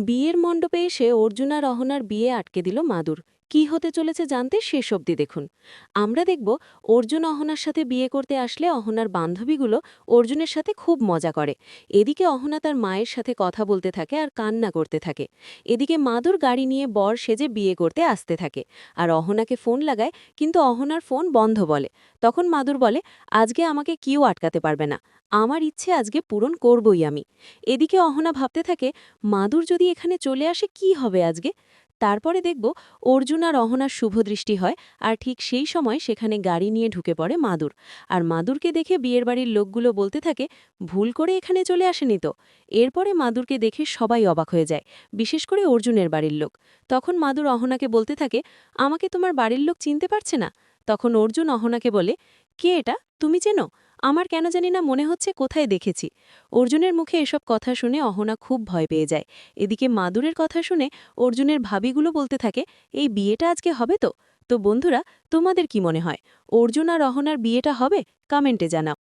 বিয়ের মণ্ডপে এসে অর্জুন আর অহনার বিয়ে আটকে দিল মাদুর। কি হতে চলেছে জানতে শেষ অবধি দেখুন। আমরা দেখব অর্জুন অহনার সাথে বিয়ে করতে আসলে অহনার বান্ধবীগুলো অর্জুনের সাথে খুব মজা করে। এদিকে অহনা তার মায়ের সাথে কথা বলতে থাকে আর কান্না করতে থাকে। এদিকে মাদুর গাড়ি নিয়ে বর সেজে বিয়ে করতে আসতে থাকে আর অহনাকে ফোন লাগায়, কিন্তু অহনার ফোন বন্ধ বলে। তখন মাদুর বলে, আজকে আমাকে কেউ আটকাতে পারবে না, আমার ইচ্ছে আজকে পূরণ করবই আমি। এদিকে অহনা ভাবতে থাকে, মাদুর যদি এখানে চলে আসে কি হবে আজকে। তারপরে দেখব অর্জুন আর অহনার শুভদৃষ্টি হয়, আর ঠিক সেই সময় সেখানে গাড়ি নিয়ে ঢুকে পড়ে মাদুর। আর মাদুরকে দেখে বিয়ের বাড়ির লোকগুলো বলতে থাকে, ভুল করে এখানে চলে আসেনি তো। এরপরে মাদুরকে দেখে সবাই অবাক হয়ে যায়, বিশেষ করে অর্জুনের বাড়ির লোক। তখন মাদুর অহনাকে বলতে থাকে, আমাকে তোমার বাড়ির লোক চিনতে পারছে না। তখন অর্জুন অহনাকে বলে, কে এটা, তুমি চেনো? আমার কেন জানি না মনে হচ্ছে কোথায় দেখেছি। অর্জুনের মুখে এসব কথা শুনে অহনা খুব ভয় পেয়ে যায়। এদিকে মাদুরের কথা শুনে অর্জুনের ভাবিগুলো বলতে থাকে, এই বিয়েটা আজকে হবে তো? তো বন্ধুরা, তোমাদের কি মনে হয়, অর্জুন আর অহনার বিয়েটা হবে? কমেন্টে জানাও।